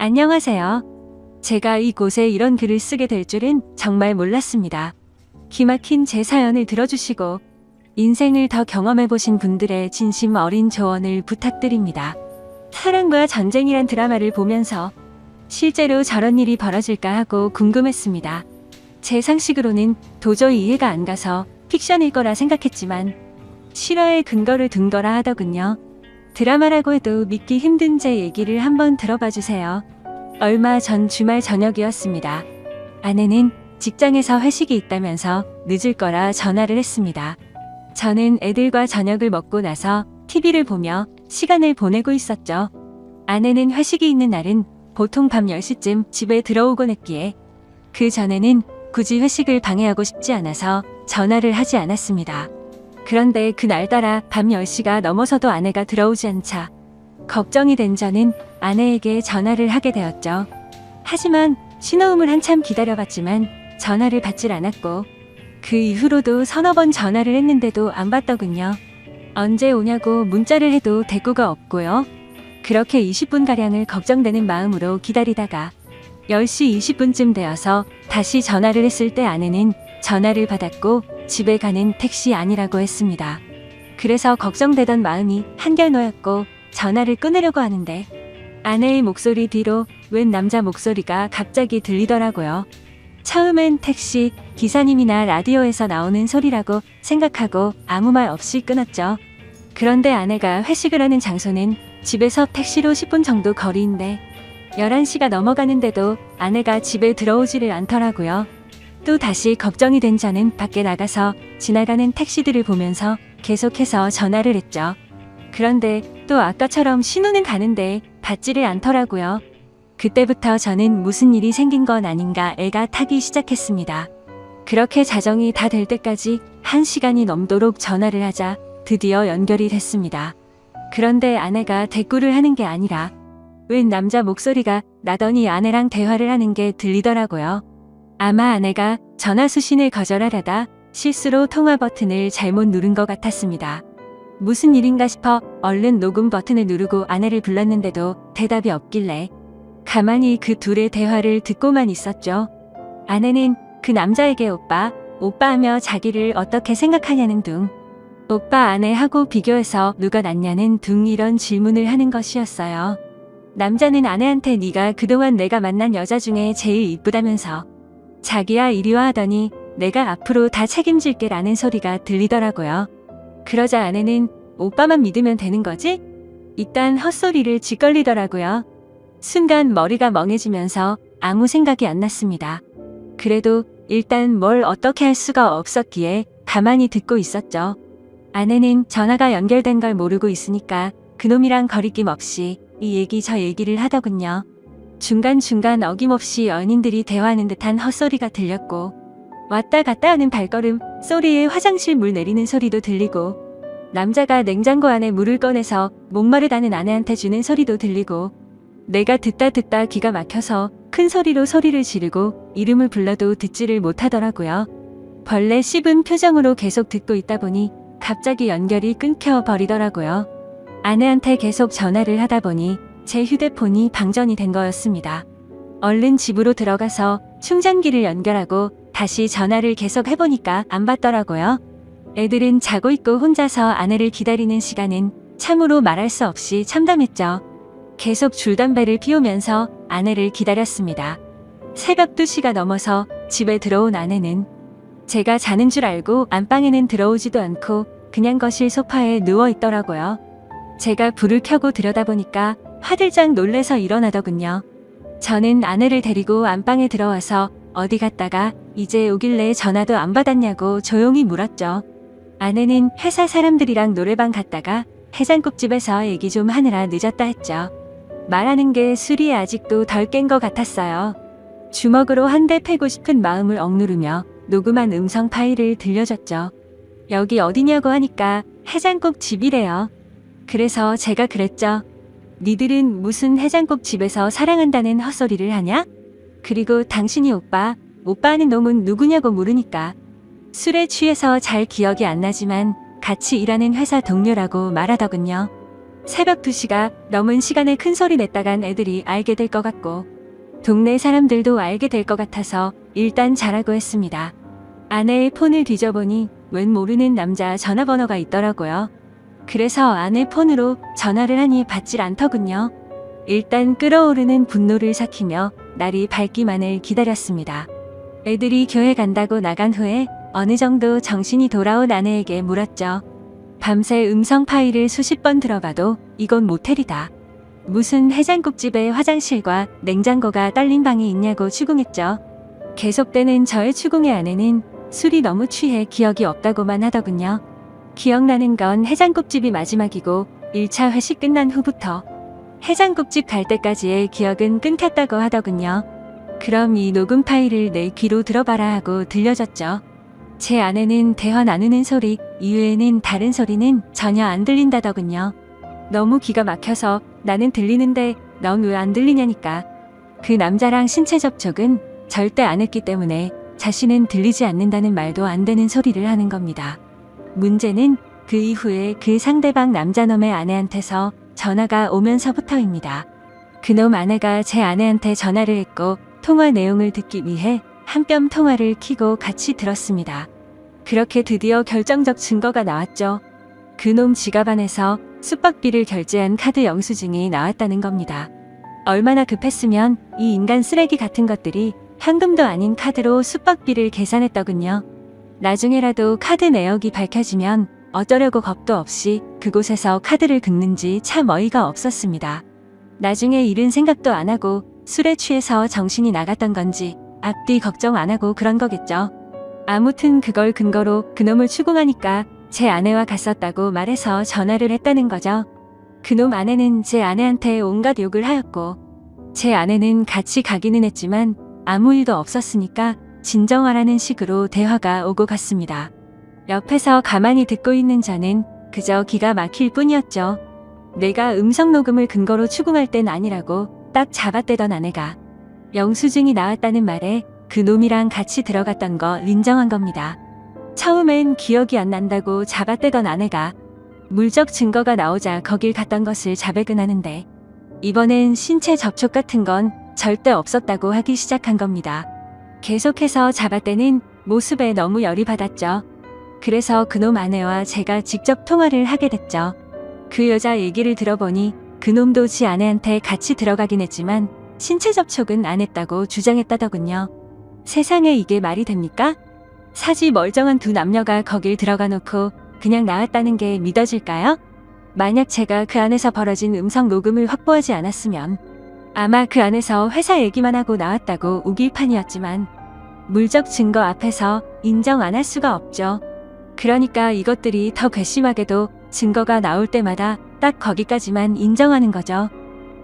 안녕하세요. 제가 이곳에 이런 글을 쓰게 될 줄은 정말 몰랐습니다. 기막힌 제 사연을 들어주시고 인생을 더 경험해보신 분들의 진심 어린 조언을 부탁드립니다. 사랑과 전쟁이란 드라마를 보면서 실제로 저런 일이 벌어질까 하고 궁금했습니다. 제 상식으로는 도저히 이해가 안 가서 픽션일 거라 생각했지만 실화의 근거를 둔 거라 하더군요. 드라마라고 해도 믿기 힘든 제 얘기를 한번 들어봐 주세요. 얼마 전 주말 저녁이었습니다. 아내는 직장에서 회식이 있다면서 늦을 거라 전화를 했습니다. 저는 애들과 저녁을 먹고 나서 TV를 보며 시간을 보내고 있었죠. 아내는 회식이 있는 날은 보통 밤 10시쯤 집에 들어오곤 했기에 그 전에는 굳이 회식을 방해하고 싶지 않아서 전화를 하지 않았습니다. 그런데 그날따라 밤 10시가 넘어서도 아내가 들어오지 않자 걱정이 된 저는 아내에게 전화를 하게 되었죠. 하지만 신호음을 한참 기다려봤지만 전화를 받질 않았고 그 이후로도 서너 번 전화를 했는데도 안 받더군요. 언제 오냐고 문자를 해도 대꾸가 없고요. 그렇게 20분가량을 걱정되는 마음으로 기다리다가 10시 20분쯤 되어서 다시 전화를 했을 때 아내는 전화를 받았고 집에 가는 택시 아니라고 했습니다. 그래서 걱정되던 마음이 한결 놓였고 전화를 끊으려고 하는데 아내의 목소리 뒤로 웬 남자 목소리가 갑자기 들리더라고요. 처음엔 택시 기사님이나 라디오에서 나오는 소리라고 생각하고 아무 말 없이 끊었죠. 그런데 아내가 회식을 하는 장소는 집에서 택시로 10분 정도 거리인데 11시가 넘어가는데도 아내가 집에 들어오지를 않더라고요. 또 다시 걱정이 된 저는 밖에 나가서 지나가는 택시들을 보면서 계속해서 전화를 했죠. 그런데 또 아까처럼 신호는 가는데 받지를 않더라고요. 그때부터 저는 무슨 일이 생긴 건 아닌가 애가 타기 시작했습니다. 그렇게 자정이 다 될 때까지 1시간이 넘도록 전화를 하자 드디어 연결이 됐습니다. 그런데 아내가 대꾸를 하는 게 아니라 웬 남자 목소리가 나더니 아내랑 대화를 하는 게 들리더라고요. 아마 아내가 전화 수신을 거절하려다 실수로 통화 버튼을 잘못 누른 것 같았습니다. 무슨 일인가 싶어 얼른 녹음 버튼을 누르고 아내를 불렀는데도 대답이 없길래 가만히 그 둘의 대화를 듣고만 있었죠. 아내는 그 남자에게 오빠 하며 자기를 어떻게 생각하냐는 둥, 오빠 아내하고 비교해서 누가 낫냐는 둥 이런 질문을 하는 것이었어요. 남자는 아내한테 네가 그동안 내가 만난 여자 중에 제일 이쁘다면서 자기야 이리 와 하더니 내가 앞으로 다 책임질게 라는 소리가 들리더라고요. 그러자 아내는 오빠만 믿으면 되는 거지? 이딴 헛소리를 짓걸리더라고요. 순간 머리가 멍해지면서 아무 생각이 안 났습니다. 그래도 일단 뭘 어떻게 할 수가 없었기에 가만히 듣고 있었죠. 아내는 전화가 연결된 걸 모르고 있으니까 그놈이랑 거리낌 없이 이 얘기 저 얘기를 하더군요. 중간중간 어김없이 연인들이 대화하는 듯한 헛소리가 들렸고 왔다 갔다 하는 발걸음 소리에 화장실 물 내리는 소리도 들리고 남자가 냉장고 안에 물을 꺼내서 목마르다는 아내한테 주는 소리도 들리고 내가 듣다 기가 막혀서 큰 소리로 소리를 지르고 이름을 불러도 듣지를 못하더라고요. 벌레 씹은 표정으로 계속 듣고 있다 보니 갑자기 연결이 끊겨 버리더라고요. 아내한테 계속 전화를 하다 보니 제 휴대폰이 방전이 된 거였습니다. 얼른 집으로 들어가서 충전기를 연결하고 다시 전화를 계속 해보니까 안 받더라고요. 애들은 자고 있고 혼자서 아내를 기다리는 시간은 참으로 말할 수 없이 참담했죠. 계속 줄담배를 피우면서 아내를 기다렸습니다. 새벽 2시가 넘어서 집에 들어온 아내는 제가 자는 줄 알고 안방에는 들어오지도 않고 그냥 거실 소파에 누워 있더라고요. 제가 불을 켜고 들여다보니까 화들짝 놀래서 일어나더군요. 저는 아내를 데리고 안방에 들어와서 어디 갔다가 이제 오길래 전화도 안 받았냐고 조용히 물었죠. 아내는 회사 사람들이랑 노래방 갔다가 해장국집에서 얘기 좀 하느라 늦었다 했죠. 말하는 게 술이 아직도 덜 깬 것 같았어요. 주먹으로 한 대 패고 싶은 마음을 억누르며 녹음한 음성 파일을 들려줬죠. 여기 어디냐고 하니까 해장국집이래요. 그래서 제가 그랬죠. 니들은 무슨 해장국집에서 사랑한다는 헛소리를 하냐? 그리고 당신이 오빠 하는 놈은 누구냐고 물으니까 술에 취해서 잘 기억이 안 나지만 같이 일하는 회사 동료라고 말하더군요. 새벽 2시가 넘은 시간에 큰 소리 냈다간 애들이 알게 될 것 같고 동네 사람들도 알게 될 것 같아서 일단 자라고 했습니다. 아내의 폰을 뒤져보니 웬 모르는 남자 전화번호가 있더라고요. 그래서 아내 폰으로 전화를 하니 받질 않더군요. 일단 끓어오르는 분노를 삭히며 날이 밝기만을 기다렸습니다. 애들이 교회 간다고 나간 후에 어느 정도 정신이 돌아온 아내에게 물었죠. 밤새 음성 파일을 수십 번 들어봐도 이건 모텔이다. 무슨 해장국집에 화장실과 냉장고가 딸린 방이 있냐고 추궁했죠. 계속되는 저의 추궁의 아내는 술이 너무 취해 기억이 없다고만 하더군요. 기억나는 건 해장국집이 마지막이고 1차 회식 끝난 후부터 해장국집 갈 때까지의 기억은 끊겼다고 하더군요. 그럼 이 녹음 파일을 내 귀로 들어봐라 하고 들려줬죠. 제 아내는 대화 나누는 소리 이외에는 다른 소리는 전혀 안 들린다더군요. 너무 기가 막혀서 나는 들리는데 넌 왜 안 들리냐니까. 그 남자랑 신체 접촉은 절대 안 했기 때문에 자신은 들리지 않는다는 말도 안 되는 소리를 하는 겁니다. 문제는 그 이후에 그 상대방 남자놈의 아내한테서 전화가 오면서부터입니다. 그놈 아내가 제 아내한테 전화를 했고 통화 내용을 듣기 위해 한 뼘 통화를 켜고 같이 들었습니다. 그렇게 드디어 결정적 증거가 나왔죠. 그놈 지갑 안에서 숙박비를 결제한 카드 영수증이 나왔다는 겁니다. 얼마나 급했으면 이 인간 쓰레기 같은 것들이 현금도 아닌 카드로 숙박비를 계산했더군요. 나중에라도 카드 내역이 밝혀지면 어쩌려고 겁도 없이 그곳에서 카드를 긁는지 참 어이가 없었습니다. 나중에 일은 생각도 안 하고 술에 취해서 정신이 나갔던 건지 앞뒤 걱정 안 하고 그런 거겠죠. 아무튼 그걸 근거로 그놈을 추궁하니까 제 아내와 갔었다고 말해서 전화를 했다는 거죠. 그놈 아내는 제 아내한테 온갖 욕을 하였고 제 아내는 같이 가기는 했지만 아무 일도 없었으니까 진정하라는 식으로 대화가 오고 갔습니다. 옆에서 가만히 듣고 있는 저는 그저 기가 막힐 뿐이었죠. 내가 음성 녹음을 근거로 추궁할 땐 아니라고 딱 잡아떼던 아내가 영수증이 나왔다는 말에 그 놈이랑 같이 들어갔던 거 인정한 겁니다. 처음엔 기억이 안 난다고 잡아떼던 아내가 물적 증거가 나오자 거길 갔던 것을 자백은 하는데 이번엔 신체 접촉 같은 건 절대 없었다고 하기 시작한 겁니다. 계속해서 잡아떼는 모습에 너무 열이 받았죠. 그래서 그놈 아내와 제가 직접 통화를 하게 됐죠. 그 여자 얘기를 들어보니 그놈도 지 아내한테 같이 들어가긴 했지만 신체 접촉은 안 했다고 주장했다더군요. 세상에 이게 말이 됩니까? 사지 멀쩡한 두 남녀가 거길 들어가 놓고 그냥 나왔다는 게 믿어질까요? 만약 제가 그 안에서 벌어진 음성 녹음을 확보하지 않았으면 아마 그 안에서 회사 얘기만 하고 나왔다고 우길 판이었지만 물적 증거 앞에서 인정 안 할 수가 없죠. 그러니까 이것들이 더 괘씸하게도 증거가 나올 때마다 딱 거기까지만 인정하는 거죠.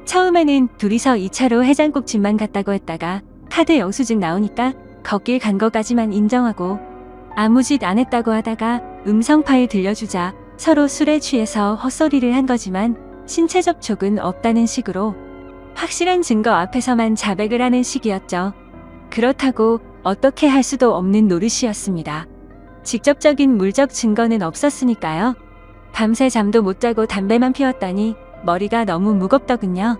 처음에는 둘이서 2차로 해장국집만 갔다고 했다가 카드 영수증 나오니까 거길 간 거까지만 인정하고 아무 짓 안 했다고 하다가 음성 파일 들려주자 서로 술에 취해서 헛소리를 한 거지만 신체 접촉은 없다는 식으로 확실한 증거 앞에서만 자백을 하는 식이었죠. 그렇다고 어떻게 할 수도 없는 노릇이었습니다. 직접적인 물적 증거는 없었으니까요. 밤새 잠도 못 자고 담배만 피웠더니 머리가 너무 무겁더군요.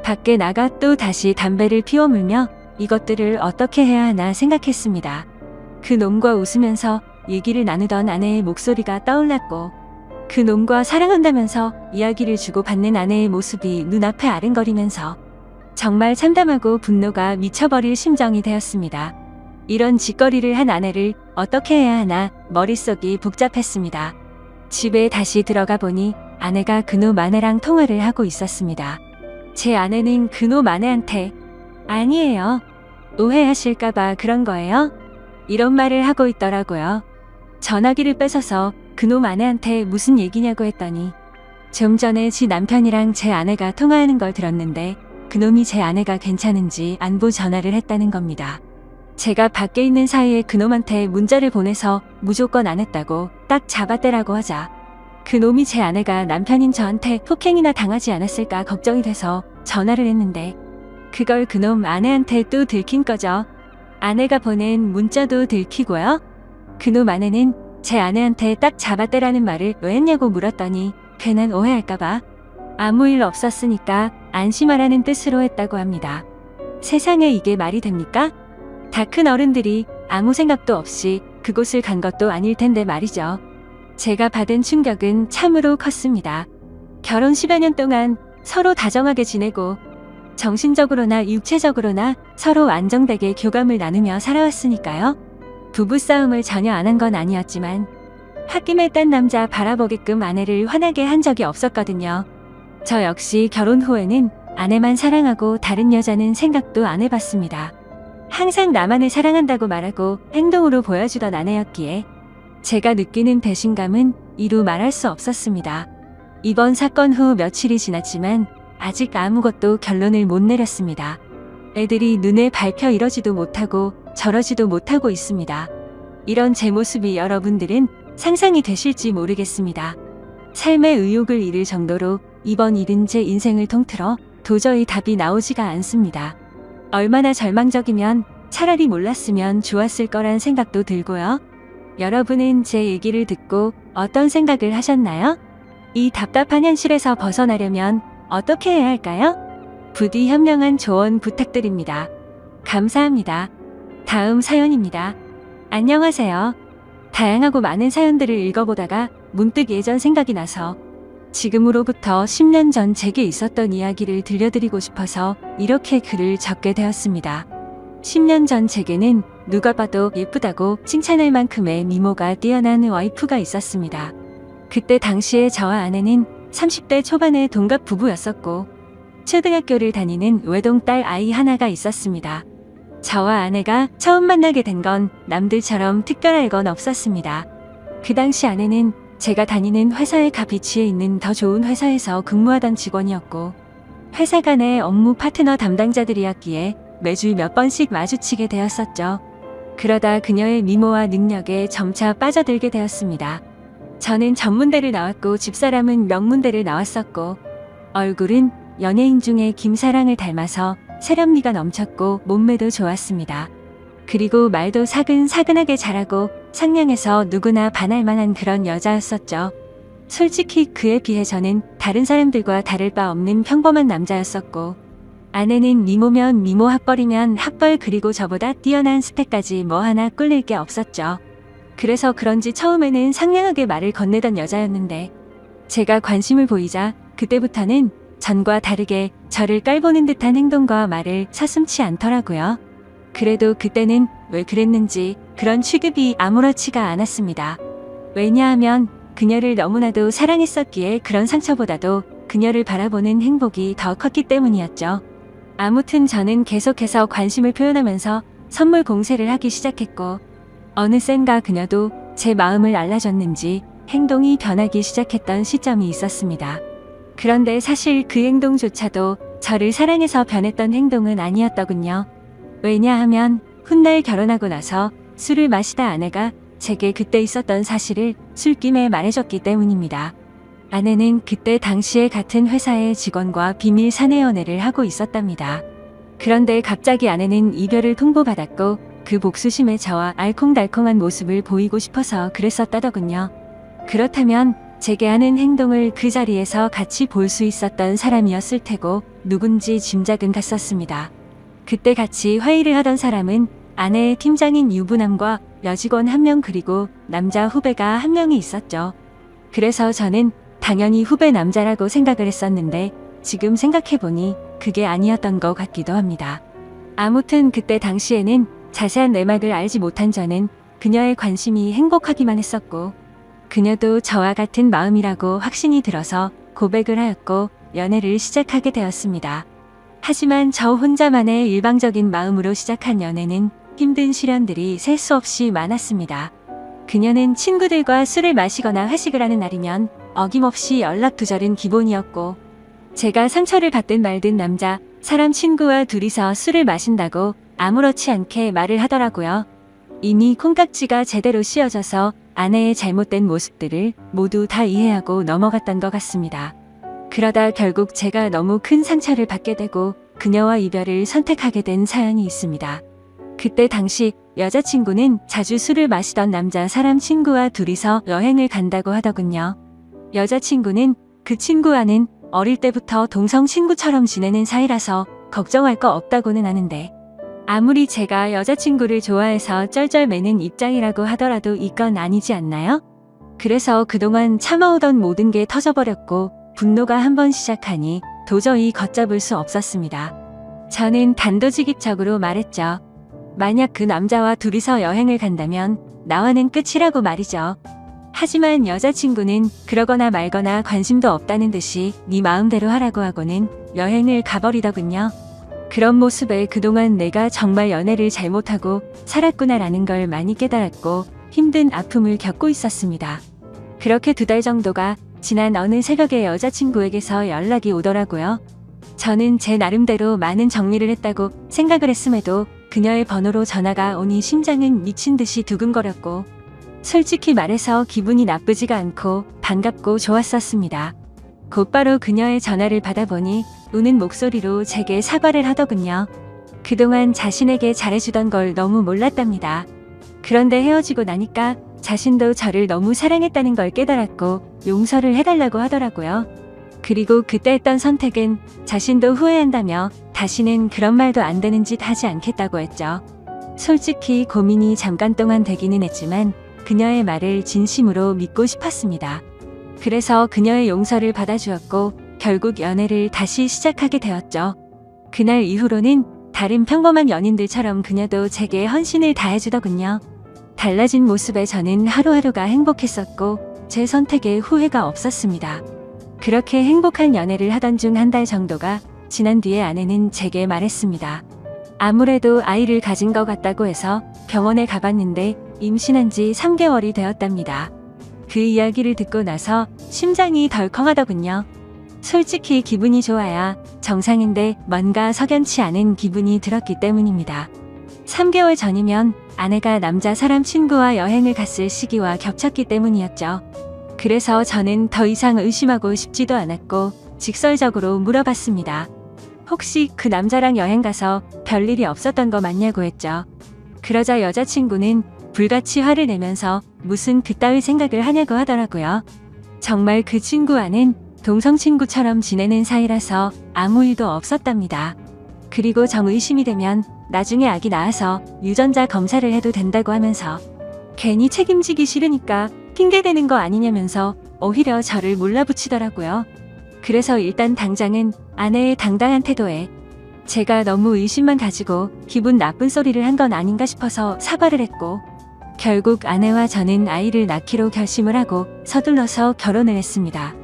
밖에 나가 또 다시 담배를 피워 물며 이것들을 어떻게 해야 하나 생각했습니다. 그 놈과 웃으면서 얘기를 나누던 아내의 목소리가 떠올랐고 그 놈과 사랑한다면서 이야기를 주고받는 아내의 모습이 눈앞에 아른거리면서 정말 참담하고 분노가 미쳐버릴 심정이 되었습니다. 이런 짓거리를 한 아내를 어떻게 해야 하나 머릿속이 복잡했습니다. 집에 다시 들어가 보니 아내가 그놈 아내랑 통화를 하고 있었습니다. 제 아내는 그놈 아내한테 아니에요. 오해하실까봐 그런 거예요? 이런 말을 하고 있더라고요. 전화기를 뺏어서 그놈 아내한테 무슨 얘기냐고 했더니 좀 전에 지 남편이랑 제 아내가 통화하는 걸 들었는데 그놈이 제 아내가 괜찮은지 안부 전화를 했다는 겁니다. 제가 밖에 있는 사이에 그놈한테 문자를 보내서 무조건 안 했다고 딱 잡아떼라고 하자 그놈이 제 아내가 남편인 저한테 폭행이나 당하지 않았을까 걱정이 돼서 전화를 했는데 그걸 그놈 아내한테 또 들킨 거죠. 아내가 보낸 문자도 들키고요. 그놈 아내는 제 아내한테 딱 잡아떼라는 말을 왜 했냐고 물었더니 괜한 오해할까봐 아무 일 없었으니까 안심하라는 뜻으로 했다고 합니다. 세상에 이게 말이 됩니까? 다 큰 어른들이 아무 생각도 없이 그곳을 간 것도 아닐 텐데 말이죠. 제가 받은 충격은 참으로 컸습니다. 결혼 10여 년 동안 서로 다정하게 지내고 정신적으로나 육체적으로나 서로 안정되게 교감을 나누며 살아왔으니까요. 부부싸움을 전혀 안 한 건 아니었지만 홧김에 딴 남자 바라보게끔 아내를 화나게 한 적이 없었거든요. 저 역시 결혼 후에는 아내만 사랑하고 다른 여자는 생각도 안 해봤습니다. 항상 나만을 사랑한다고 말하고 행동으로 보여주던 아내였기에 제가 느끼는 배신감은 이루 말할 수 없었습니다. 이번 사건 후 며칠이 지났지만 아직 아무것도 결론을 못 내렸습니다. 애들이 눈에 밟혀 이러지도 못하고 저러지도 못하고 있습니다. 이런 제 모습이 여러분들은 상상이 되실지 모르겠습니다. 삶의 의욕을 잃을 정도로 이번 일은 제 인생을 통틀어 도저히 답이 나오지가 않습니다. 얼마나 절망적이면 차라리 몰랐으면 좋았을 거란 생각도 들고요. 여러분은 제 얘기를 듣고 어떤 생각을 하셨나요? 이 답답한 현실에서 벗어나려면 어떻게 해야 할까요? 부디 현명한 조언 부탁드립니다. 감사합니다. 다음 사연입니다. 안녕하세요. 다양하고 많은 사연들을 읽어보다가 문득 예전 생각이 나서 지금으로부터 10년 전 제게 있었던 이야기를 들려드리고 싶어서 이렇게 글을 적게 되었습니다. 10년 전 제게는 누가 봐도 예쁘다고 칭찬할 만큼의 미모가 뛰어난 와이프가 있었습니다. 그때 당시에 저와 아내는 30대 초반의 동갑 부부였었고 초등학교를 다니는 외동딸 아이 하나가 있었습니다. 저와 아내가 처음 만나게 된 건 남들처럼 특별할 건 없었습니다. 그 당시 아내는 제가 다니는 회사의 가비치에 있는 더 좋은 회사에서 근무하던 직원이었고 회사 간의 업무 파트너 담당자들이었기에 매주 몇 번씩 마주치게 되었었죠. 그러다 그녀의 미모와 능력에 점차 빠져들게 되었습니다. 저는 전문대를 나왔고 집사람은 명문대를 나왔었고 얼굴은 연예인 중에 김사랑을 닮아서 세련미가 넘쳤고 몸매도 좋았습니다. 그리고 말도 사근사근하게 잘하고 상냥해서 누구나 반할 만한 그런 여자였었죠. 솔직히 그에 비해 저는 다른 사람들과 다를 바 없는 평범한 남자였었고 아내는 미모면 미모 학벌이면 학벌 그리고 저보다 뛰어난 스펙까지 뭐 하나 꿀릴 게 없었죠. 그래서 그런지 처음에는 상냥하게 말을 건네던 여자였는데 제가 관심을 보이자 그때부터는 전과 다르게 저를 깔보는 듯한 행동과 말을 서슴지 않더라고요. 그래도 그때는 왜 그랬는지 그런 취급이 아무렇지가 않았습니다. 왜냐하면 그녀를 너무나도 사랑했었기에 그런 상처보다도 그녀를 바라보는 행복이 더 컸기 때문이었죠. 아무튼 저는 계속해서 관심을 표현하면서 선물 공세를 하기 시작했고 어느샌가 그녀도 제 마음을 알아줬는지 행동이 변하기 시작했던 시점이 있었습니다. 그런데 사실 그 행동조차도 저를 사랑해서 변했던 행동은 아니었더군요. 왜냐하면 훗날 결혼하고 나서 술을 마시다 아내가 제게 그때 있었던 사실을 술김에 말해줬기 때문입니다. 아내는 그때 당시에 같은 회사의 직원과 비밀 사내 연애를 하고 있었답니다. 그런데 갑자기 아내는 이별을 통보받았고 그 복수심에 저와 알콩달콩한 모습을 보이고 싶어서 그랬었다더군요. 그렇다면 제게 하는 행동을 그 자리에서 같이 볼 수 있었던 사람이었을 테고 누군지 짐작은 갔었습니다. 그때 같이 회의를 하던 사람은 아내의 팀장인 유부남과 여직원 1명 그리고 남자 후배가 1명이 있었죠. 그래서 저는 당연히 후배 남자라고 생각을 했었는데 지금 생각해보니 그게 아니었던 것 같기도 합니다. 아무튼 그때 당시에는 자세한 내막을 알지 못한 저는 그녀의 관심이 행복하기만 했었고 그녀도 저와 같은 마음이라고 확신이 들어서 고백을 하였고 연애를 시작하게 되었습니다. 하지만 저 혼자만의 일방적인 마음으로 시작한 연애는 힘든 시련들이 셀 수 없이 많았습니다. 그녀는 친구들과 술을 마시거나 회식을 하는 날이면 어김없이 연락두절은 기본이었고 제가 상처를 받든 말든 남자, 사람 친구와 둘이서 술을 마신다고 아무렇지 않게 말을 하더라고요. 이미 콩깍지가 제대로 씌어져서 아내의 잘못된 모습들을 모두 다 이해하고 넘어갔던 것 같습니다. 그러다 결국 제가 너무 큰 상처를 받게 되고 그녀와 이별을 선택하게 된 사연이 있습니다. 그때 당시 여자친구는 자주 술을 마시던 남자 사람 친구와 둘이서 여행을 간다고 하더군요. 여자친구는 그 친구와는 어릴 때부터 동성 친구처럼 지내는 사이라서 걱정할 거 없다고는 하는데 아무리 제가 여자친구를 좋아해서 쩔쩔매는 입장이라고 하더라도 이건 아니지 않나요? 그래서 그동안 참아오던 모든 게 터져버렸고 분노가 한번 시작하니 도저히 걷잡을 수 없었습니다. 저는 단도직입적으로 말했죠. 만약 그 남자와 둘이서 여행을 간다면 나와는 끝이라고 말이죠. 하지만 여자친구는 그러거나 말거나 관심도 없다는 듯이 네 마음대로 하라고 하고는 여행을 가버리더군요. 그런 모습에 그동안 내가 정말 연애를 잘못하고 살았구나라는 걸 많이 깨달았고 힘든 아픔을 겪고 있었습니다. 그렇게 2달 정도가 지난 어느 새벽에 여자친구에게서 연락이 오더라고요. 저는 제 나름대로 많은 정리를 했다고 생각을 했음에도 그녀의 번호로 전화가 오니 심장은 미친 듯이 두근거렸고 솔직히 말해서 기분이 나쁘지가 않고 반갑고 좋았었습니다. 곧바로 그녀의 전화를 받아보니 우는 목소리로 제게 사과를 하더군요. 그동안 자신에게 잘해주던 걸 너무 몰랐답니다. 그런데 헤어지고 나니까 자신도 저를 너무 사랑했다는 걸 깨달았고 용서를 해달라고 하더라고요. 그리고 그때 했던 선택은 자신도 후회한다며 다시는 그런 말도 안 되는 짓 하지 않겠다고 했죠. 솔직히 고민이 잠깐 동안 되기는 했지만 그녀의 말을 진심으로 믿고 싶었습니다. 그래서 그녀의 용서를 받아주었고 결국 연애를 다시 시작하게 되었죠. 그날 이후로는 다른 평범한 연인들처럼 그녀도 제게 헌신을 다해주더군요. 달라진 모습에 저는 하루하루가 행복했었고 제 선택에 후회가 없었습니다. 그렇게 행복한 연애를 하던 중 1달 정도가 지난 뒤에 아내는 제게 말했습니다. 아무래도 아이를 가진 것 같다고 해서 병원에 가봤는데 임신한 지 3개월이 되었답니다. 그 이야기를 듣고 나서 심장이 덜컹하더군요. 솔직히 기분이 좋아야 정상인데 뭔가 석연치 않은 기분이 들었기 때문입니다. 3개월 전이면 아내가 남자 사람 친구와 여행을 갔을 시기와 겹쳤기 때문이었죠. 그래서 저는 더 이상 의심하고 싶지도 않았고 직설적으로 물어봤습니다. 혹시 그 남자랑 여행 가서 별일이 없었던 거 맞냐고 했죠. 그러자 여자친구는 불같이 화를 내면서 무슨 그따위 생각을 하냐고 하더라고요. 정말 그 친구와는 동성 친구처럼 지내는 사이라서 아무 일도 없었답니다. 그리고 정의심이 되면 나중에 아기 낳아서 유전자 검사를 해도 된다고 하면서 괜히 책임지기 싫으니까 핑계대는 거 아니냐면서 오히려 저를 몰라붙이더라고요. 그래서 일단 당장은 아내의 당당한 태도에 제가 너무 의심만 가지고 기분 나쁜 소리를 한 건 아닌가 싶어서 사과를 했고 결국 아내와 저는 아이를 낳기로 결심을 하고 서둘러서 결혼을 했습니다.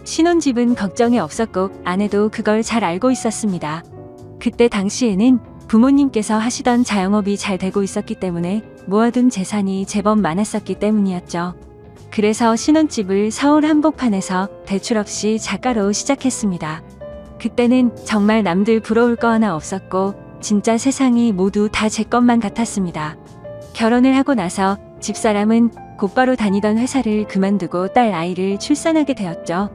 신혼집은 걱정이 없었고 아내도 그걸 잘 알고 있었습니다. 그때 당시에는 부모님께서 하시던 자영업이 잘 되고 있었기 때문에 모아둔 재산이 제법 많았었기 때문이었죠. 그래서 신혼집을 서울 한복판에서 대출 없이 작가로 시작했습니다. 그때는 정말 남들 부러울 거 하나 없었고 진짜 세상이 모두 다 제 것만 같았습니다. 결혼을 하고 나서 집사람은 곧바로 다니던 회사를 그만두고 딸 아이를 출산하게 되었죠.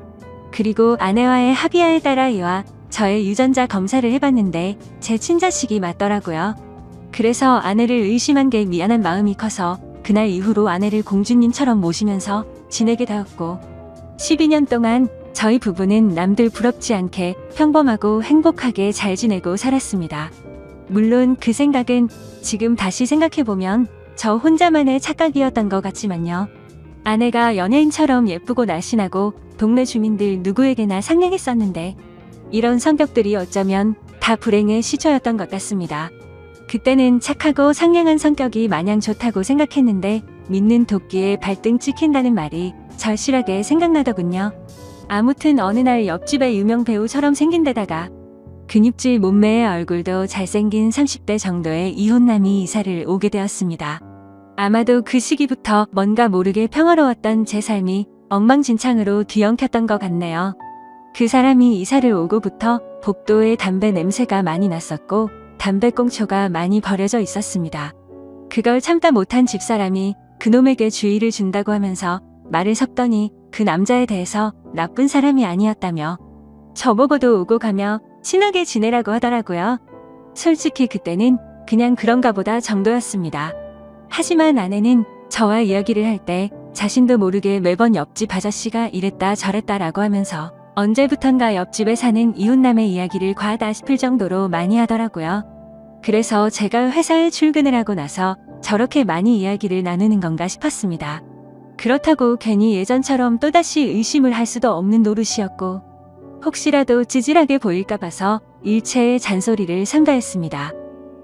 그리고 아내와의 합의하에 따라 이와 저의 유전자 검사를 해봤는데 제 친자식이 맞더라고요. 그래서 아내를 의심한 게 미안한 마음이 커서 그날 이후로 아내를 공주님처럼 모시면서 지내게 되었고 12년 동안 저희 부부는 남들 부럽지 않게 평범하고 행복하게 잘 지내고 살았습니다. 물론 그 생각은 지금 다시 생각해보면 저 혼자만의 착각이었던 것 같지만요. 아내가 연예인처럼 예쁘고 날씬하고 동네 주민들 누구에게나 상냥했었는데 이런 성격들이 어쩌면 다 불행의 시초였던 것 같습니다. 그때는 착하고 상냥한 성격이 마냥 좋다고 생각했는데 믿는 도끼에 발등 찍힌다는 말이 절실하게 생각나더군요. 아무튼 어느 날 옆집의 유명 배우처럼 생긴 데다가 근육질 몸매의 얼굴도 잘생긴 30대 정도의 이혼남이 이사를 오게 되었습니다. 아마도 그 시기부터 뭔가 모르게 평화로웠던 제 삶이 엉망진창으로 뒤엉켰던 것 같네요. 그 사람이 이사를 오고부터 복도에 담배 냄새가 많이 났었고 담배꽁초가 많이 버려져 있었습니다. 그걸 참다 못한 집사람이 그놈에게 주의를 준다고 하면서 말을 섞더니 그 남자에 대해서 나쁜 사람이 아니었다며 저보고도 오고 가며 친하게 지내라고 하더라고요. 솔직히 그때는 그냥 그런가 보다 정도였습니다. 하지만 아내는 저와 이야기를 할 때 자신도 모르게 매번 옆집 아저씨가 이랬다 저랬다라고 하면서 언제부턴가 옆집에 사는 이웃남의 이야기를 과하다 싶을 정도로 많이 하더라고요. 그래서 제가 회사에 출근을 하고 나서 저렇게 많이 이야기를 나누는 건가 싶었습니다. 그렇다고 괜히 예전처럼 또다시 의심을 할 수도 없는 노릇이었고 혹시라도 찌질하게 보일까 봐서 일체의 잔소리를 삼가했습니다.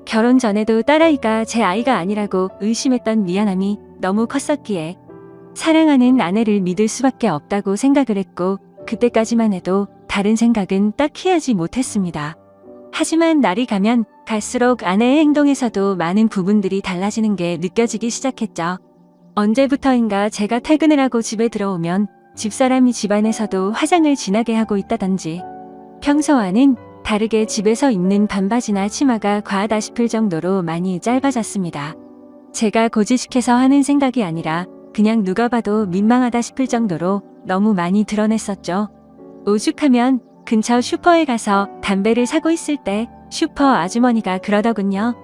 결혼 전에도 딸아이가 제 아이가 아니라고 의심했던 미안함이 너무 컸었기에 사랑하는 아내를 믿을 수밖에 없다고 생각을 했고 그때까지만 해도 다른 생각은 딱히 하지 못했습니다. 하지만 날이 가면 갈수록 아내의 행동에서도 많은 부분들이 달라지는 게 느껴지기 시작했죠. 언제부터인가 제가 퇴근을 하고 집에 들어오면 집사람이 집안에서도 화장을 진하게 하고 있다든지 평소와는 다르게 집에서 입는 반바지나 치마가 과하다 싶을 정도로 많이 짧아졌습니다. 제가 고지식해서 하는 생각이 아니라 그냥 누가 봐도 민망하다 싶을 정도로 너무 많이 드러냈었죠. 오죽하면 근처 슈퍼에 가서 담배를 사고 있을 때 슈퍼 아주머니가 그러더군요.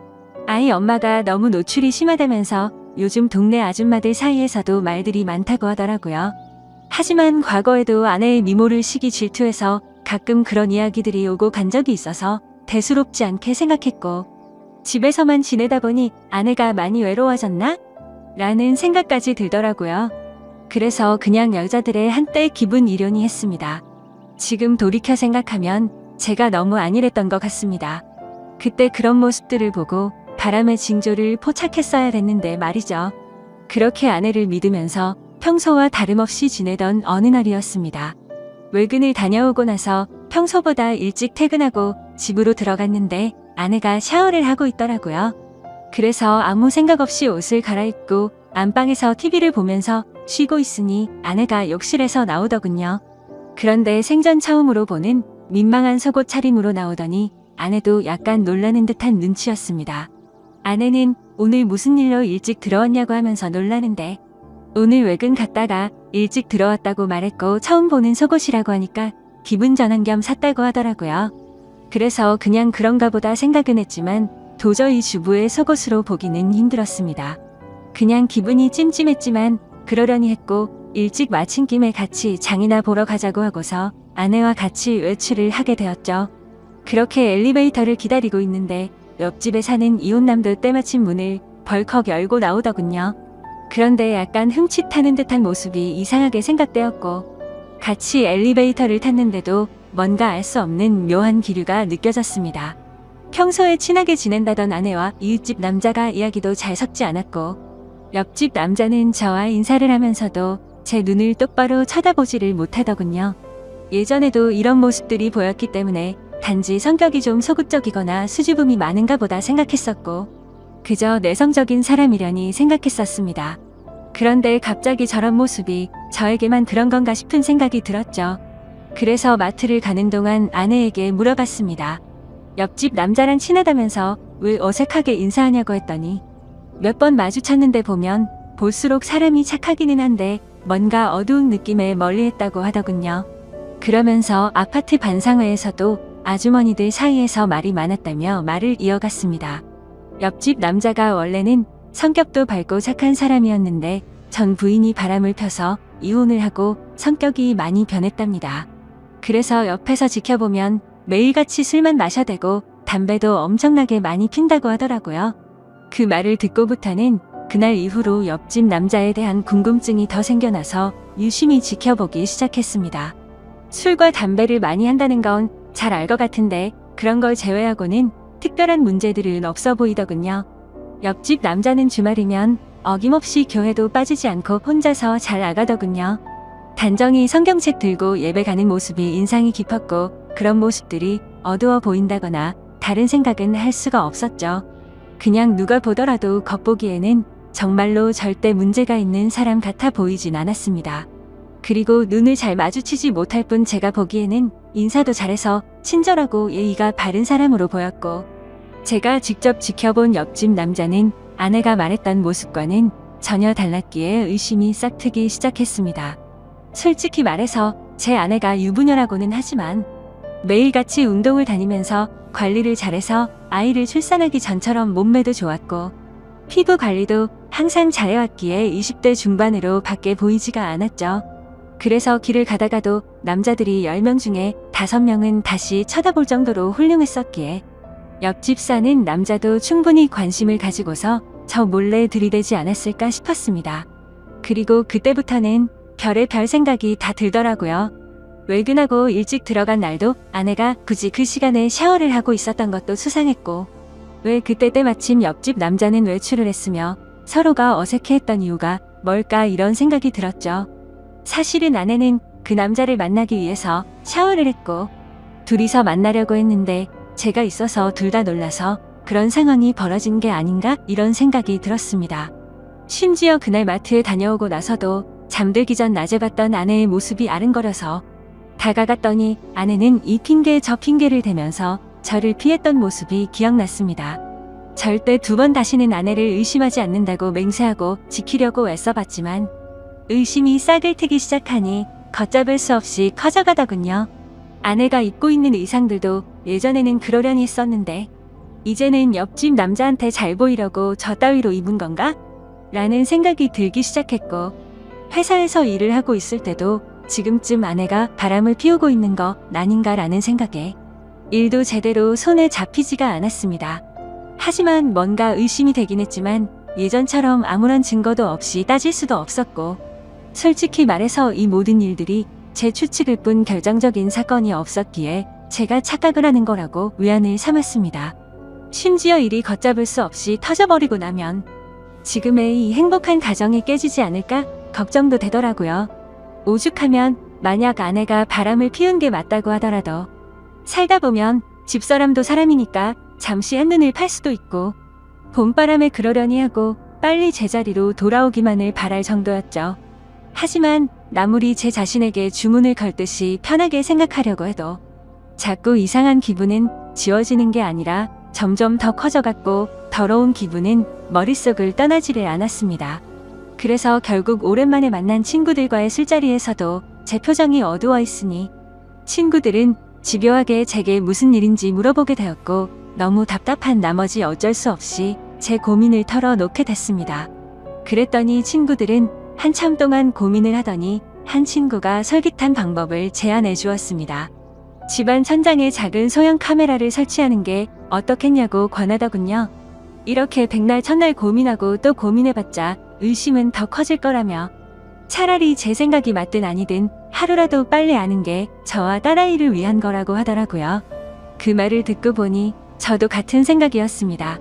아이 엄마가 너무 노출이 심하다면서 요즘 동네 아줌마들 사이에서도 말들이 많다고 하더라고요. 하지만 과거에도 아내의 미모를 시기 질투해서 가끔 그런 이야기들이 오고 간 적이 있어서 대수롭지 않게 생각했고 집에서만 지내다 보니 아내가 많이 외로워졌나? 라는 생각까지 들더라고요. 그래서 그냥 여자들의 한때 기분 이련이 했습니다. 지금 돌이켜 생각하면 제가 너무 안일했던 것 같습니다. 그때 그런 모습들을 보고 바람의 징조를 포착했어야 했는데 말이죠. 그렇게 아내를 믿으면서 평소와 다름없이 지내던 어느 날이었습니다. 외근을 다녀오고 나서 평소보다 일찍 퇴근하고 집으로 들어갔는데 아내가 샤워를 하고 있더라고요. 그래서 아무 생각 없이 옷을 갈아입고 안방에서 TV를 보면서 쉬고 있으니 아내가 욕실에서 나오더군요. 그런데 생전 처음으로 보는 민망한 속옷 차림으로 나오더니 아내도 약간 놀라는 듯한 눈치였습니다. 아내는 오늘 무슨 일로 일찍 들어왔냐고 하면서 놀라는데 오늘 외근 갔다가 일찍 들어왔다고 말했고 처음 보는 속옷이라고 하니까 기분 전환 겸 샀다고 하더라고요. 그래서 그냥 그런가 보다 생각은 했지만 도저히 주부의 속옷으로 보기는 힘들었습니다. 그냥 기분이 찜찜했지만 그러려니 했고 일찍 마친 김에 같이 장이나 보러 가자고 하고서 아내와 같이 외출을 하게 되었죠. 그렇게 엘리베이터를 기다리고 있는데 옆집에 사는 이웃남도 때마침 문을 벌컥 열고 나오더군요. 그런데 약간 흠칫하는 듯한 모습이 이상하게 생각되었고 같이 엘리베이터를 탔는데도 뭔가 알 수 없는 묘한 기류가 느껴졌습니다. 평소에 친하게 지낸다던 아내와 이웃집 남자가 이야기도 잘 섞지 않았고 옆집 남자는 저와 인사를 하면서도 제 눈을 똑바로 쳐다보지를 못하더군요. 예전에도 이런 모습들이 보였기 때문에 단지 성격이 좀 소극적이거나 수줍음이 많은가 보다 생각했었고 그저 내성적인 사람이려니 생각했었습니다. 그런데 갑자기 저런 모습이 저에게만 그런 건가 싶은 생각이 들었죠. 그래서 마트를 가는 동안 아내에게 물어봤습니다. 옆집 남자랑 친하다면서 왜 어색하게 인사하냐고 했더니 몇 번 마주쳤는데 보면 볼수록 사람이 착하기는 한데 뭔가 어두운 느낌에 멀리했다고 하더군요. 그러면서 아파트 반상회에서도 아주머니들 사이에서 말이 많았다며 말을 이어갔습니다. 옆집 남자가 원래는 성격도 밝고 착한 사람이었는데 전 부인이 바람을 펴서 이혼을 하고 성격이 많이 변했답니다. 그래서 옆에서 지켜보면 매일같이 술만 마셔대고 담배도 엄청나게 많이 핀다고 하더라고요. 그 말을 듣고부터는 그날 이후로 옆집 남자에 대한 궁금증이 더 생겨나서 유심히 지켜보기 시작했습니다. 술과 담배를 많이 한다는 건 잘 알 것 같은데 그런 걸 제외하고는 특별한 문제들은 없어 보이더군요. 옆집 남자는 주말이면 어김없이 교회도 빠지지 않고 혼자서 잘 나가더군요. 단정히 성경책 들고 예배 가는 모습이 인상이 깊었고 그런 모습들이 어두워 보인다거나 다른 생각은 할 수가 없었죠. 그냥 누가 보더라도 겉보기에는 정말로 절대 문제가 있는 사람 같아 보이진 않았습니다. 그리고 눈을 잘 마주치지 못할 뿐 제가 보기에는 인사도 잘해서 친절하고 예의가 바른 사람으로 보였고 제가 직접 지켜본 옆집 남자는 아내가 말했던 모습과는 전혀 달랐기에 의심이 싹트기 시작했습니다. 솔직히 말해서 제 아내가 유부녀라고는 하지만 매일같이 운동을 다니면서 관리를 잘해서 아이를 출산하기 전처럼 몸매도 좋았고 피부 관리도 항상 잘해왔기에 20대 중반으로 밖에 보이지가 않았죠. 그래서 길을 가다가도 남자들이 10명 중에 5명은 다시 쳐다볼 정도로 훌륭했었기에 옆집 사는 남자도 충분히 관심을 가지고서 저 몰래 들이대지 않았을까 싶었습니다. 그리고 그때부터는 별의 별 생각이 다 들더라고요. 외근하고 일찍 들어간 날도 아내가 굳이 그 시간에 샤워를 하고 있었던 것도 수상했고, 왜 그때 때마침 옆집 남자는 외출을 했으며 서로가 어색해했던 이유가 뭘까 이런 생각이 들었죠. 사실은 아내는 그 남자를 만나기 위해서 샤워를 했고 둘이서 만나려고 했는데 제가 있어서 둘 다 놀라서 그런 상황이 벌어진 게 아닌가 이런 생각이 들었습니다. 심지어 그날 마트에 다녀오고 나서도 잠들기 전 낮에 봤던 아내의 모습이 아른거려서 다가갔더니 아내는 이 핑계 저 핑계를 대면서 저를 피했던 모습이 기억났습니다. 절대 2번 다시는 아내를 의심하지 않는다고 맹세하고 지키려고 애써봤지만 의심이 싹을 트기 시작하니 걷잡을 수 없이 커져가더군요. 아내가 입고 있는 의상들도 예전에는 그러려니 했었는데 이제는 옆집 남자한테 잘 보이려고 저 따위로 입은 건가? 라는 생각이 들기 시작했고, 회사에서 일을 하고 있을 때도 지금쯤 아내가 바람을 피우고 있는 거 아닌가 라는 생각에 일도 제대로 손에 잡히지가 않았습니다. 하지만 뭔가 의심이 되긴 했지만 예전처럼 아무런 증거도 없이 따질 수도 없었고, 솔직히 말해서 이 모든 일들이 제 추측일 뿐 결정적인 사건이 없었기에 제가 착각을 하는 거라고 위안을 삼았습니다. 심지어 일이 걷잡을 수 없이 터져버리고 나면 지금의 이 행복한 가정이 깨지지 않을까 걱정도 되더라고요. 오죽하면 만약 아내가 바람을 피운 게 맞다고 하더라도 살다 보면 집사람도 사람이니까 잠시 한눈을 팔 수도 있고 봄바람에 그러려니 하고 빨리 제자리로 돌아오기만을 바랄 정도였죠. 하지만 아무리 제 자신에게 주문을 걸듯이 편하게 생각하려고 해도 자꾸 이상한 기분은 지워지는 게 아니라 점점 더 커져갔고 더러운 기분은 머릿속을 떠나지를 않았습니다. 그래서 결국 오랜만에 만난 친구들과의 술자리에서도 제 표정이 어두워 있으니 친구들은 집요하게 제게 무슨 일인지 물어보게 되었고, 너무 답답한 나머지 어쩔 수 없이 제 고민을 털어놓게 됐습니다. 그랬더니 친구들은 한참 동안 고민을 하더니 한 친구가 솔깃한 방법을 제안해 주었습니다. 집안 천장에 작은 소형 카메라를 설치하는 게 어떻겠냐고 권하더군요. 이렇게 백날 천날 고민하고 또 고민해봤자 의심은 더 커질 거라며 차라리 제 생각이 맞든 아니든 하루라도 빨리 아는 게 저와 딸아이를 위한 거라고 하더라고요. 그 말을 듣고 보니 저도 같은 생각이었습니다.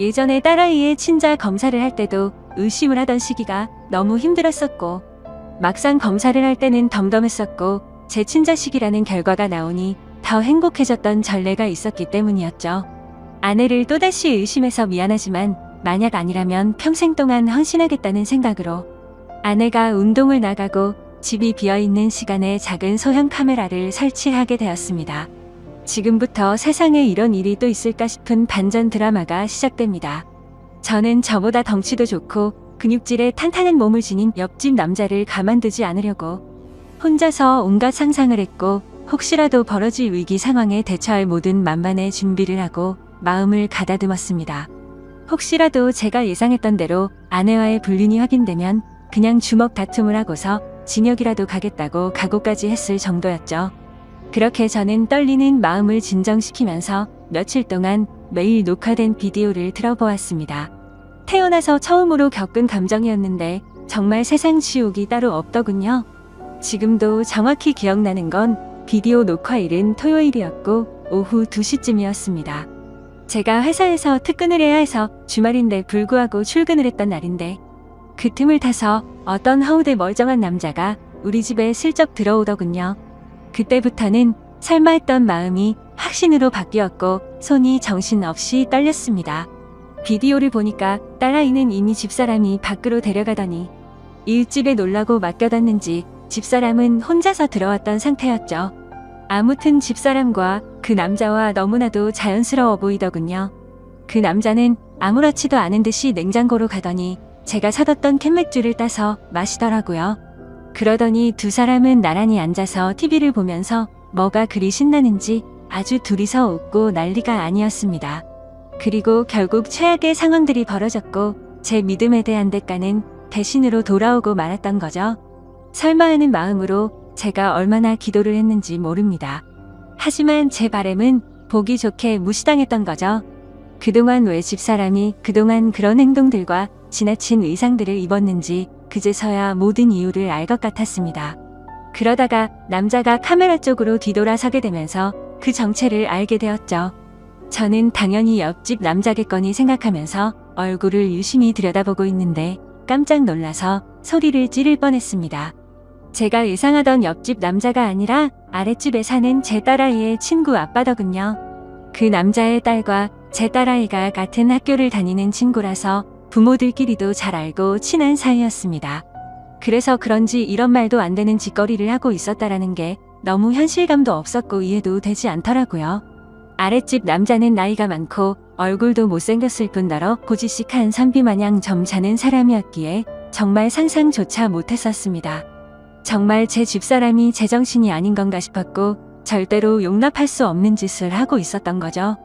예전에 딸아이의 친자 검사를 할 때도 의심을 하던 시기가 너무 힘들었었고 막상 검사를 할 때는 덤덤했었고 제 친자식이라는 결과가 나오니 더 행복해졌던 전례가 있었기 때문이었죠. 아내를 또다시 의심해서 미안하지만 만약 아니라면 평생 동안 헌신하겠다는 생각으로 아내가 운동을 나가고 집이 비어있는 시간에 작은 소형 카메라를 설치하게 되었습니다. 지금부터 세상에 이런 일이 또 있을까 싶은 반전 드라마가 시작됩니다. 저는 저보다 덩치도 좋고 근육질의 탄탄한 몸을 지닌 옆집 남자를 가만두지 않으려고 혼자서 온갖 상상을 했고, 혹시라도 벌어질 위기 상황에 대처할 모든 만반의 준비를 하고 마음을 가다듬었습니다. 혹시라도 제가 예상했던 대로 아내와의 불륜이 확인되면 그냥 주먹 다툼을 하고서 징역이라도 가겠다고 각오까지 했을 정도였죠. 그렇게 저는 떨리는 마음을 진정시키면서 며칠 동안 매일 녹화된 비디오를 들어보았습니다. 태어나서 처음으로 겪은 감정이었는데 정말 세상 지옥이 따로 없더군요. 지금도 정확히 기억나는 건 비디오 녹화일은 토요일이었고 오후 2시쯤이었습니다. 제가 회사에서 특근을 해야 해서 주말인데 불구하고 출근을 했던 날인데 그 틈을 타서 어떤 허우대 멀쩡한 남자가 우리 집에 슬쩍 들어오더군요. 그때부터는 설마 했던 마음이 확신으로 바뀌었고 손이 정신없이 떨렸습니다. 비디오를 보니까 딸아이는 이미 집사람이 밖으로 데려가더니 이웃집에 놀라고 맡겨뒀는지 집사람은 혼자서 들어왔던 상태였죠. 아무튼 집사람과 그 남자와 너무나도 자연스러워 보이더군요. 그 남자는 아무렇지도 않은 듯이 냉장고로 가더니 제가 사뒀던 캔맥주를 따서 마시더라고요. 그러더니 두 사람은 나란히 앉아서 TV를 보면서 뭐가 그리 신나는지 아주 둘이서 웃고 난리가 아니었습니다. 그리고 결국 최악의 상황들이 벌어졌고 제 믿음에 대한 대가는 배신으로 돌아오고 말았던 거죠. 설마 하는 마음으로 제가 얼마나 기도를 했는지 모릅니다. 하지만 제 바람은 보기 좋게 무시당했던 거죠. 그동안 왜 집사람이 그동안 그런 행동들과 지나친 의상들을 입었는지 그제서야 모든 이유를 알 것 같았습니다. 그러다가 남자가 카메라 쪽으로 뒤돌아서게 되면서 그 정체를 알게 되었죠. 저는 당연히 옆집 남자겠거니 생각하면서 얼굴을 유심히 들여다보고 있는데 깜짝 놀라서 소리를 지를 뻔했습니다. 제가 예상하던 옆집 남자가 아니라 아랫집에 사는 제 딸아이의 친구 아빠더군요. 그 남자의 딸과 제 딸아이가 같은 학교를 다니는 친구라서 부모들끼리도 잘 알고 친한 사이였습니다. 그래서 그런지 이런 말도 안 되는 짓거리를 하고 있었다라는 게 너무 현실감도 없었고 이해도 되지 않더라고요. 아랫집 남자는 나이가 많고 얼굴도 못생겼을 뿐더러 고지식한 선비마냥 점잖은 사람이었기에 정말 상상조차 못했었습니다. 정말 제 집사람이 제정신이 아닌 건가 싶었고 절대로 용납할 수 없는 짓을 하고 있었던 거죠.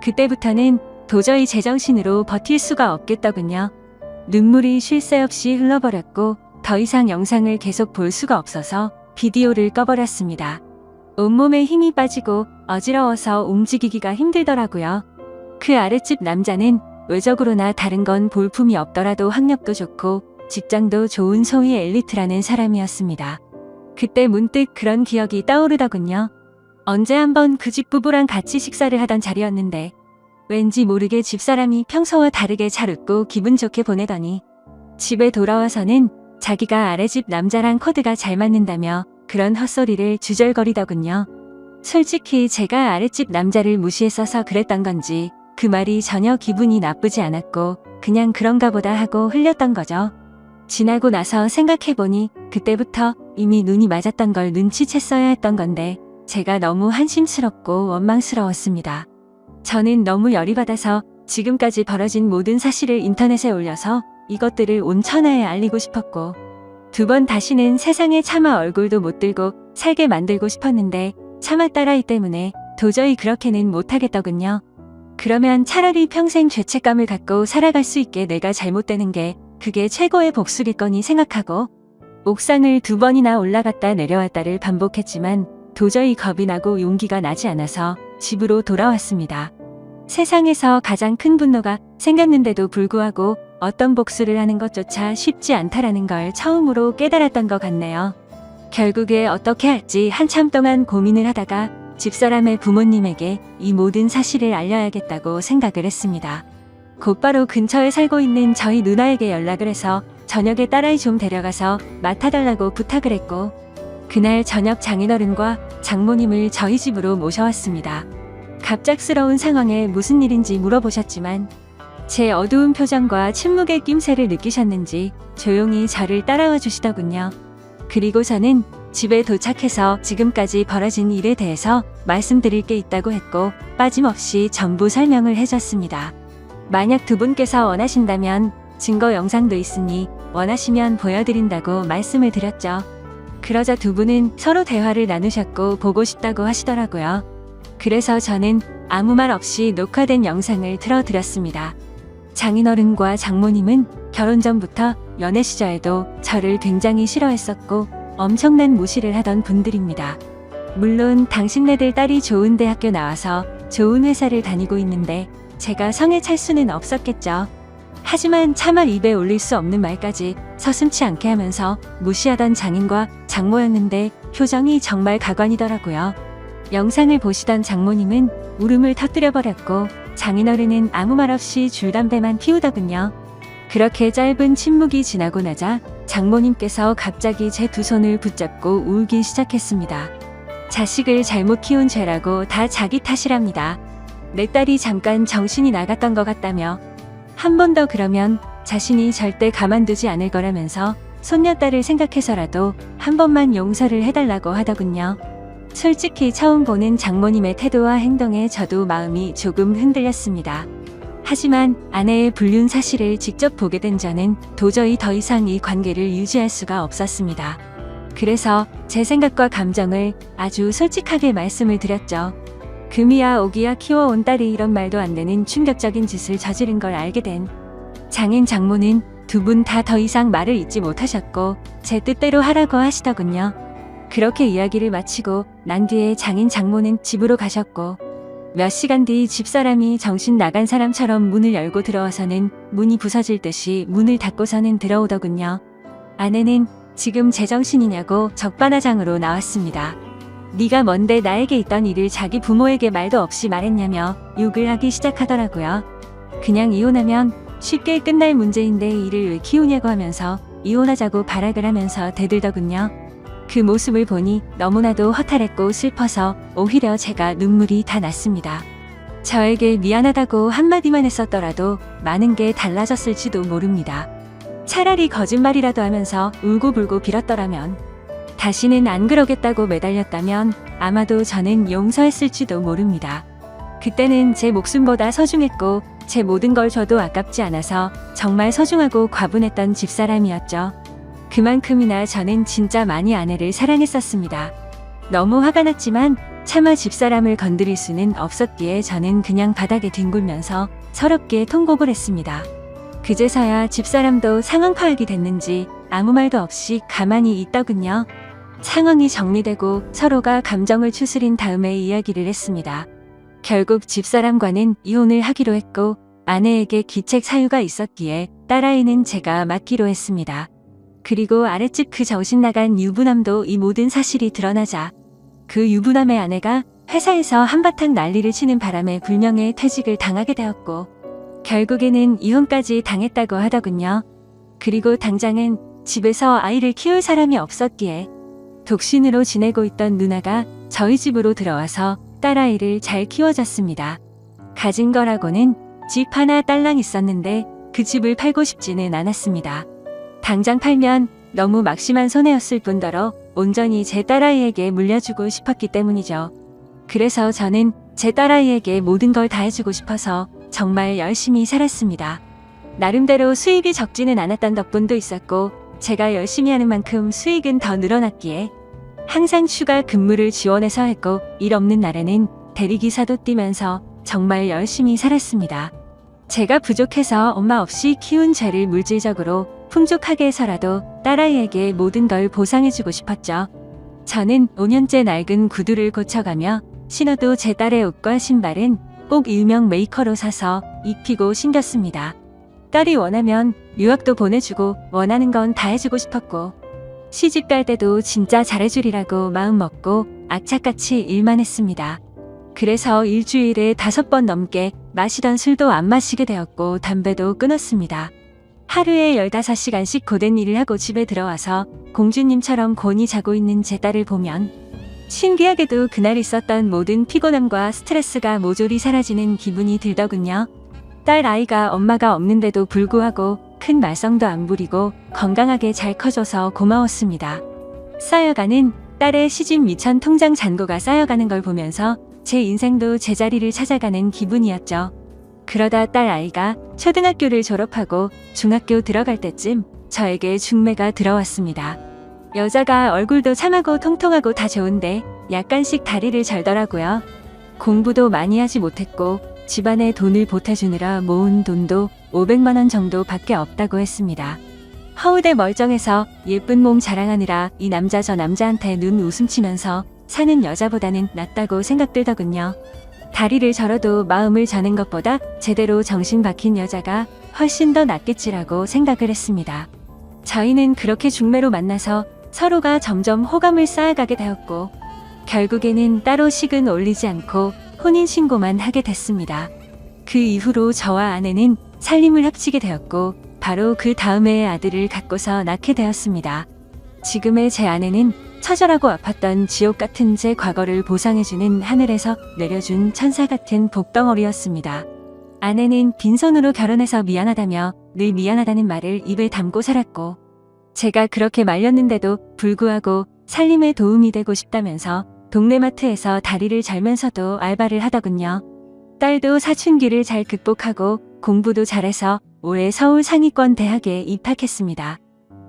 그때부터는 도저히 제정신으로 버틸 수가 없겠더군요. 눈물이 쉴 새 없이 흘러버렸고 더 이상 영상을 계속 볼 수가 없어서 비디오를 꺼버렸습니다. 온몸에 힘이 빠지고 어지러워서 움직이기가 힘들더라고요. 그 아랫집 남자는 외적으로나 다른 건 볼품이 없더라도 학력도 좋고 직장도 좋은 소위 엘리트라는 사람이었습니다. 그때 문득 그런 기억이 떠오르더군요. 언제 한번 그 집 부부랑 같이 식사를 하던 자리였는데 왠지 모르게 집사람이 평소와 다르게 잘 웃고 기분 좋게 보내더니 집에 돌아와서는 자기가 아랫집 남자랑 코드가 잘 맞는다며 그런 헛소리를 주절거리더군요. 솔직히 제가 아랫집 남자를 무시했어서 그랬던 건지 그 말이 전혀 기분이 나쁘지 않았고 그냥 그런가 보다 하고 흘렸던 거죠. 지나고 나서 생각해보니 그때부터 이미 눈이 맞았던 걸 눈치챘어야 했던 건데 제가 너무 한심스럽고 원망스러웠습니다. 저는 너무 열이 받아서 지금까지 벌어진 모든 사실을 인터넷에 올려서 이것들을 온 천하에 알리고 싶었고 두 번 다시는 세상에 차마 얼굴도 못 들고 살게 만들고 싶었는데 차마 딸아이 때문에 도저히 그렇게는 못하겠더군요. 그러면 차라리 평생 죄책감을 갖고 살아갈 수 있게 내가 잘못되는 게 그게 최고의 복수겠거니 생각하고 옥상을 2번이나 올라갔다 내려왔다를 반복했지만 도저히 겁이 나고 용기가 나지 않아서 집으로 돌아왔습니다. 세상에서 가장 큰 분노가 생겼는데도 불구하고 어떤 복수를 하는 것조차 쉽지 않다라는 걸 처음으로 깨달았던 것 같네요. 결국에 어떻게 할지 한참 동안 고민을 하다가 집사람의 부모님에게 이 모든 사실을 알려야겠다고 생각을 했습니다. 곧바로 근처에 살고 있는 저희 누나에게 연락을 해서 저녁에 딸아이 좀 데려가서 맡아달라고 부탁을 했고 그날 저녁 장인어른과 장모님을 저희 집으로 모셔왔습니다. 갑작스러운 상황에 무슨 일인지 물어보셨지만 제 어두운 표정과 침묵의 낌새를 느끼셨는지 조용히 저를 따라와 주시더군요. 그리고서는 집에 도착해서 지금까지 벌어진 일에 대해서 말씀드릴 게 있다고 했고 빠짐없이 전부 설명을 해줬습니다. 만약 두 분께서 원하신다면 증거 영상도 있으니 원하시면 보여드린다고 말씀을 드렸죠. 그러자 두 분은 서로 대화를 나누셨고 보고 싶다고 하시더라고요. 그래서 저는 아무 말 없이 녹화된 영상을 틀어드렸습니다. 장인어른과 장모님은 결혼 전부터 연애 시절에도 저를 굉장히 싫어했었고 엄청난 무시를 하던 분들입니다. 물론 당신네들 딸이 좋은 대학교 나와서 좋은 회사를 다니고 있는데 제가 성에 찰 수는 없었겠죠. 하지만 차마 입에 올릴 수 없는 말까지 서슴지 않게 하면서 무시하던 장인과 장모였는데 표정이 정말 가관이더라고요. 영상을 보시던 장모님은 울음을 터뜨려버렸고 장인어른은 아무 말 없이 줄담배만 피우더군요. 그렇게 짧은 침묵이 지나고 나자 장모님께서 갑자기 제 두 손을 붙잡고 울기 시작했습니다. 자식을 잘못 키운 죄라고 다 자기 탓이랍니다. 내 딸이 잠깐 정신이 나갔던 것 같다며 한 번 더 그러면 자신이 절대 가만두지 않을 거라면서 손녀딸을 생각해서라도 한 번만 용서를 해달라고 하더군요. 솔직히 처음 보는 장모님의 태도와 행동에 저도 마음이 조금 흔들렸습니다. 하지만 아내의 불륜 사실을 직접 보게 된 저는 도저히 더 이상 이 관계를 유지할 수가 없었습니다. 그래서 제 생각과 감정을 아주 솔직하게 말씀을 드렸죠. 금이야 오기야 키워온 딸이 이런 말도 안 되는 충격적인 짓을 저지른 걸 알게 된 장인 장모는 두 분 다 더 이상 말을 잇지 못하셨고 제 뜻대로 하라고 하시더군요. 그렇게 이야기를 마치고 난 뒤에 장인 장모는 집으로 가셨고 몇 시간 뒤 집사람이 정신 나간 사람처럼 문을 열고 들어와서는 문이 부서질 듯이 문을 닫고서는 들어오더군요. 아내는 지금 제정신이냐고 적반하장으로 나왔습니다. 네가 뭔데 나에게 있던 일을 자기 부모에게 말도 없이 말했냐며 욕을 하기 시작하더라고요. 그냥 이혼하면 쉽게 끝날 문제인데 이를 왜 키우냐고 하면서 이혼하자고 발악을 하면서 대들더군요. 그 모습을 보니 너무나도 허탈했고 슬퍼서 오히려 제가 눈물이 다 났습니다. 저에게 미안하다고 한마디만 했었더라도 많은 게 달라졌을지도 모릅니다. 차라리 거짓말이라도 하면서 울고불고 빌었더라면, 다시는 안 그러겠다고 매달렸다면 아마도 저는 용서했을지도 모릅니다. 그때는 제 목숨보다 소중했고 제 모든 걸 줘도 아깝지 않아서 정말 소중하고 과분했던 집사람이었죠. 그만큼이나 저는 진짜 많이 아내를 사랑했었습니다. 너무 화가 났지만 차마 집사람을 건드릴 수는 없었기에 저는 그냥 바닥에 뒹굴면서 서럽게 통곡을 했습니다. 그제서야 집사람도 상황 파악이 됐는지 아무 말도 없이 가만히 있더군요. 상황이 정리되고 서로가 감정을 추스린 다음에 이야기를 했습니다. 결국 집사람과는 이혼을 하기로 했고 아내에게 기책 사유가 있었기에 딸아이는 제가 맡기로 했습니다. 그리고 아랫집 그 정신나간 유부남도 이 모든 사실이 드러나자 그 유부남의 아내가 회사에서 한바탕 난리를 치는 바람에 불명예 퇴직을 당하게 되었고 결국에는 이혼까지 당했다고 하더군요. 그리고 당장은 집에서 아이를 키울 사람이 없었기에 독신으로 지내고 있던 누나가 저희 집으로 들어와서 딸아이를 잘 키워줬습니다. 가진 거라고는 집 하나 딸랑 있었는데 그 집을 팔고 싶지는 않았습니다. 당장 팔면 너무 막심한 손해였을 뿐더러 온전히 제 딸아이에게 물려주고 싶었기 때문이죠. 그래서 저는 제 딸아이에게 모든 걸 다 해주고 싶어서 정말 열심히 살았습니다. 나름대로 수입이 적지는 않았던 덕분도 있었고 제가 열심히 하는 만큼 수익은 더 늘어났기에 항상 추가 근무를 지원해서 했고 일 없는 날에는 대리기사도 뛰면서 정말 열심히 살았습니다. 제가 부족해서 엄마 없이 키운 죄를 물질적으로 풍족하게 해서라도 딸아이에게 모든 걸 보상해주고 싶었죠. 저는 5년째 낡은 구두를 고쳐가며 신어도 제 딸의 옷과 신발은 꼭 일명 메이커로 사서 입히고 신겼습니다. 딸이 원하면 유학도 보내주고 원하는 건 다 해주고 싶었고 시집 갈 때도 진짜 잘해주리라고 마음먹고 악착같이 일만 했습니다. 그래서 일주일에 5번 넘게 마시던 술도 안 마시게 되었고 담배도 끊었습니다. 하루에 15시간씩 고된 일을 하고 집에 들어와서 공주님처럼 곤히 자고 있는 제 딸을 보면 신기하게도 그날 있었던 모든 피곤함과 스트레스가 모조리 사라지는 기분이 들더군요. 딸 아이가 엄마가 없는데도 불구하고 큰 말썽도 안 부리고 건강하게 잘 커져서 고마웠습니다. 쌓여가는 딸의 시집 미천 통장 잔고가 쌓여가는 걸 보면서 제 인생도 제자리를 찾아가는 기분이었죠. 그러다 딸 아이가 초등학교를 졸업하고 중학교 들어갈 때쯤 저에게 중매가 들어왔습니다. 여자가 얼굴도 참하고 통통하고 다 좋은데 약간씩 다리를 절더라고요. 공부도 많이 하지 못했고 집안에 돈을 보태주느라 모은 돈도 500만 원 정도 밖에 없다고 했습니다. 허우대 멀쩡해서 예쁜 몸 자랑하느라 이 남자 저 남자한테 눈 웃음치면서 사는 여자보다는 낫다고 생각들더군요. 다리를 절어도 마음을 저는 것보다 제대로 정신 박힌 여자가 훨씬 더 낫겠지라고 생각을 했습니다. 저희는 그렇게 중매로 만나서 서로가 점점 호감을 쌓아가게 되었고 결국에는 따로 식은 올리지 않고 혼인신고만 하게 됐습니다. 그 이후로 저와 아내는 살림을 합치게 되었고 바로 그 다음에 아들을 갖고서 낳게 되었습니다. 지금의 제 아내는 처절하고 아팠던 지옥 같은 제 과거를 보상해주는 하늘에서 내려준 천사 같은 복덩어리였습니다. 아내는 빈손으로 결혼해서 미안하다며 늘 미안하다는 말을 입에 담고 살았고 제가 그렇게 말렸는데도 불구하고 살림에 도움이 되고 싶다면서 동네 마트에서 다리를 절면서도 알바를 하더군요. 딸도 사춘기를 잘 극복하고 공부도 잘해서 올해 서울 상위권 대학에 입학했습니다.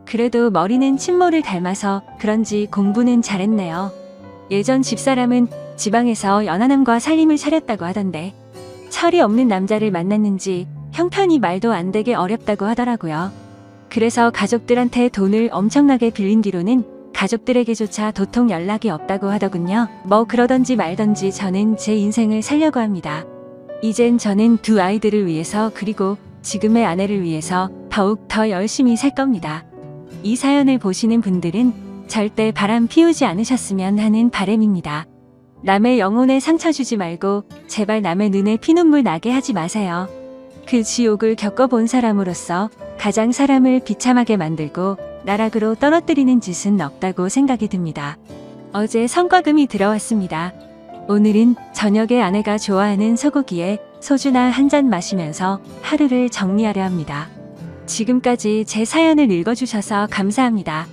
그래도 머리는 친모를 닮아서 그런지 공부는 잘했네요. 예전 집사람은 지방에서 연하남과 살림을 차렸다고 하던데 철이 없는 남자를 만났는지 형편이 말도 안 되게 어렵다고 하더라고요. 그래서 가족들한테 돈을 엄청나게 빌린 뒤로는 가족들에게조차 도통 연락이 없다고 하더군요. 뭐 그러던지 말던지 저는 제 인생을 살려고 합니다. 이젠 저는 두 아이들을 위해서 그리고 지금의 아내를 위해서 더욱 더 열심히 살 겁니다. 이 사연을 보시는 분들은 절대 바람 피우지 않으셨으면 하는 바람입니다. 남의 영혼에 상처 주지 말고 제발 남의 눈에 피눈물 나게 하지 마세요. 그 지옥을 겪어본 사람으로서 가장 사람을 비참하게 만들고 나락으로 떨어뜨리는 짓은 없다고 생각이 듭니다. 어제 성과금이 들어왔습니다. 오늘은 저녁에 아내가 좋아하는 소고기에 소주나 한 잔 마시면서 하루를 정리하려 합니다. 지금까지 제 사연을 읽어주셔서 감사합니다.